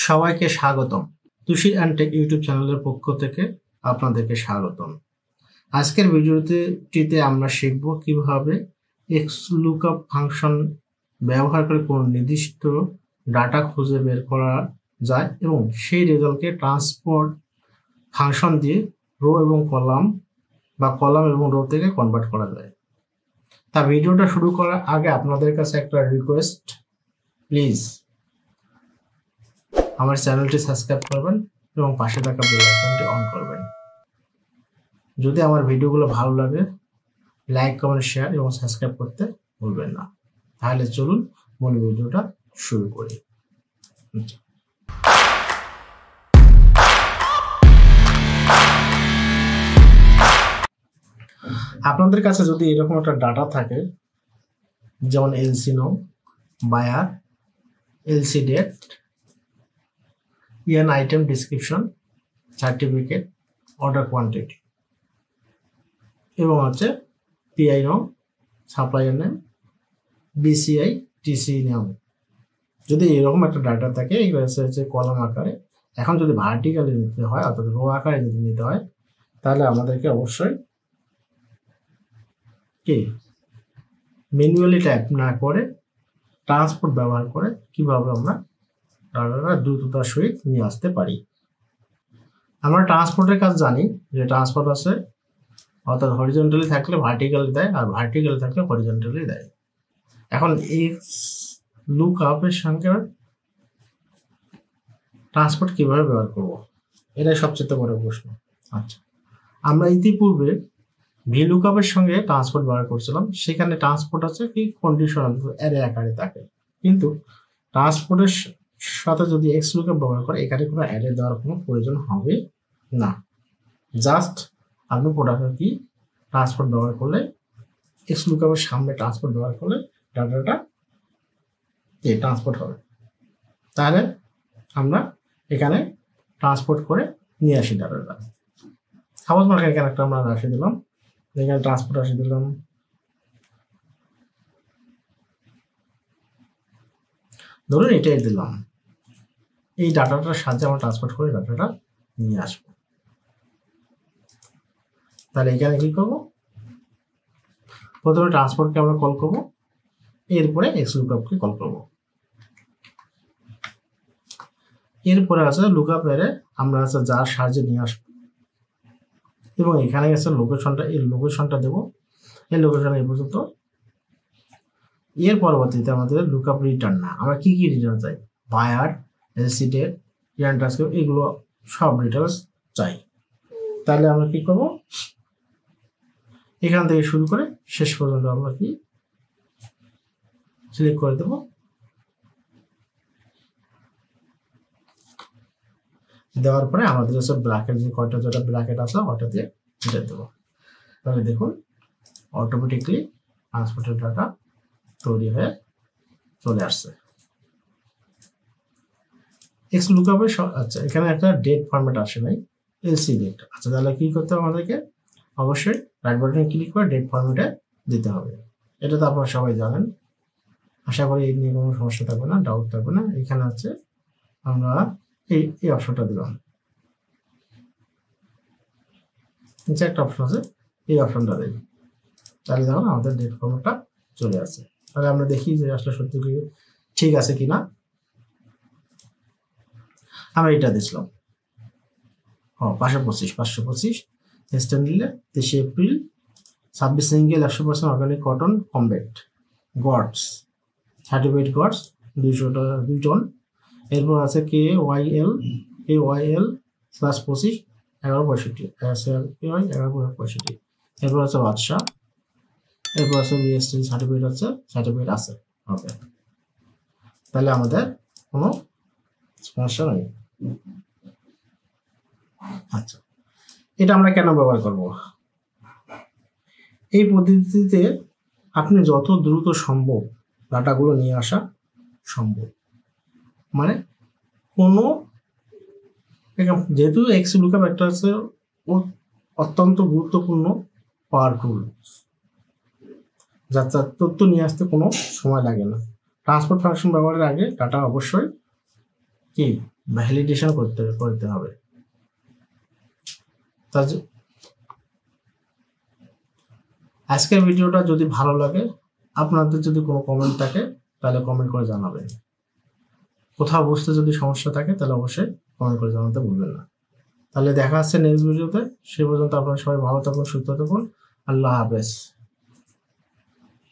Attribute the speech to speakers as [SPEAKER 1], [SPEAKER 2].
[SPEAKER 1] সবাইকে স্বাগতম। Tushi and take YouTube চ্যানেলের পক্ষ থেকে আপনাদেরকে স্বাগতম। আজকের ভিডিওটিতে আমরা শিখব কিভাবে XLOOKUP ফাংশন ব্যবহার করে কোনো নির্দিষ্ট ডাটা খুঁজে বের করা যায় এবং সেই রেজাল্টকে ট্রান্সপোর্ট ফাংশন দিয়ে রো এবং কলাম বা কলাম এবং রো থেকে কনভার্ট করা যায়। তা ভিডিওটা শুরু করার আগে আপনাদের কাছে একটা রিকোয়েস্ট, প্লিজ আমার চ্যানেলটি সাবস্ক্রাইব করবেন এবং পাশে থাকা বেল আইকনটি অন করবেন। যদি আমার ভিডিওগুলো ভালো লাগে লাইক কমেন্ট শেয়ার এবং সাবস্ক্রাইব করতে ভুলবেন না। তাহলে চলুন মূল ভিডিওটা শুরু করি। আপনাদের কাছে যদি এরকম একটা ডাটা থাকে, যেমন LC no, buyer, LC date, ইয়ান item description, certificate, order quantity এবং হচ্ছে পিআই নাম, সাপ্লাইয়ার নেম, বিসিআই, টিসি নাম। যদি এরকম একটা ডাটা থাকে, এগুলো হচ্ছে কলাম আকারে। এখন যদি ভার্টিক্যালি নিতে হয় অর্থাৎ রো আকারে যদি নিতে হয়, তাহলে আমাদেরকে অবশ্যই কি ম্যানুয়ালি টাইপ না করে ট্রান্সপোর্ট ব্যবহার করে কিভাবে আমরা ডাটাটা দ্রুততার সহিত নিয়ে আসতে পারি। আমরা ট্রান্সপোর্টের কাজ জানি যে ট্রান্সপোর্ট আছে অর্থাৎ হরিজন্টালি থাকলে ভার্টিক্যালি দেয় আর ভার্টিক্যালি থাকলে হরিজন্টালি দেয়। এখন XLOOKUP এর সঙ্গে ট্রান্সপোর্ট কিভাবে ব্যবহার করব, এটাই সবচেয়ে বড় প্রশ্ন। আচ্ছা, আমরা ইতিপূর্বে VLOOKUP এর সঙ্গে ট্রান্সপোর্ট ব্যবহার করছিলাম। সেখানে ট্রান্সপোর্ট আছে কি কন্ডিশনাল অ্যারে আকারে থাকে, কিন্তু ট্রান্সপোর্টের সাথে যদি XLOOKUP ব্যবহার করে এখানে কোনো অ্যারে দেওয়ার কোনো প্রয়োজন হবে না। জাস্ট আপনি প্রোডাক্টের কি ট্রান্সপোর্ট ব্যবহার করলে XLOOKUP এর সামনে ট্রান্সপোর্ট ব্যবহার করলে ডাটাটা ট্রান্সপোর্ট হবে। তাহলে আমরা এখানে ট্রান্সপোর্ট করে নিয়ে আসি ডাটাটা। সাপোজ মার্কেট এখানে একটা আমরা রাশি দিলাম, এখানে ট্রান্সপোর্ট রাশি দিলাম, ধরুন এটাই দিলাম। এই ডাটাটার সাহায্যে আমরা ট্রান্সপোর্ট করে ডাটাটা নিয়ে আসবো। তাহলে এখানে কি করবো, প্রথমে ট্রান্সপোর্টকে আমরা কল করবো, এরপরে XLOOKUP-কে কল করবো। এরপরে আছে লুকআপ এরে আমরা আছে যার সাহায্যে নিয়ে আসবো এবং এখানে আছে লোকেশনটা, এই লোকেশনটা দেবো। এই লোকেশন এই পর্যন্ত। এর পরবর্তীতে আমাদের লুকআপ রিটার্ন না, আমরা কি কি রিটার্ন চাই, বায়ার, এলসি ডেট, ইয়ান ট্রান্সক্রিপ্ট, এগুলো সব ডিটেলস চাই। তাহলে আমরা কি করবো, এখান থেকে শুরু করে শেষ পর্যন্ত আমরা কি সিলেক্ট করে দেবো। দেওয়ার পরে আমাদের হচ্ছে ব্র্যাকেট, যে কয়টা যেটা ব্র্যাকেট আছে ওটা দিয়ে এটা দেবো। তাহলে দেখুন অটোমেটিকলি ট্রান্সপোর্টের ডাটা তৈরি হয়ে চলে আসছে। XLOOKUP এর আচ্ছা এখানে একটা ডেট ফরম্যাট আসে নাই, এলসি ডেট। আচ্ছা তাহলে কি করতে হবে, আমাদেরকে অবশ্যই রাইট বাটনে ক্লিক করে ডেট ফরম্যাটে দিতে হবে। এটা তো আপনারা সবাই জানেন, আশা করি এই নিয়ে কোনো সমস্যা থাকবে না, ডাউট থাকবে না। এখানে আছে আমরা এই অপশনটা দিলাম, নিচে একটা অপশন আছে, এই অপশনটা দিই। তাহলে দেখুন আমাদের ডেট ফরম্যাটটা চলে আসছে। তাহলে আমরা দেখি যে আসলে সত্যি কি ঠিক আছে কিনা। আমরা এটা দিছিলাম 525 স্ট্যান্ডার্ডে 23 April 26 single 100% organic cotton combed GOTS, certified GOTS 2 ton. এরপর আছে KYL /25 1165 1165। এরপর আছে বাদশা, এরপর আছে BST সার্টিফিকেট আছে। ওকে, তাহলে আমাদের কোনো সমস্যা নেই। আচ্ছা, এটা আমরা কেন ব্যবহার করব, এই পদ্ধতিতে আপনি যত দ্রুত সম্ভব ডাটাগুলো নিয়ে আসা সম্ভব। মানে কোনো যেহেতু XLOOKUP একটা আছে অত্যন্ত গুরুত্বপূর্ণ পাওয়ারফুল, যার তথ্য নিয়ে আসতে কোনো সময় লাগে না। ট্রান্সপোর্ট ফাংশন ব্যবহারের আগে ডাটা অবশ্যই কি ভ্যালিডেশন করতে হবে। আজকের ভিডিওটা যদি ভালো লাগে, আপনাদের যদি কোনো কমেন্ট থাকে তাহলে কমেন্ট করে জানাবেন। কোথাও বুঝতে যদি সমস্যা থাকে তাহলে অবশ্যই কমেন্ট করে জানাতে ভুলবেন না। তাহলে দেখা হচ্ছে নেক্সট ভিডিওতে। সে পর্যন্ত আপনারা সবাই ভালো থাকুন, সুস্থ থাকুন। আল্লাহ হাফেজ।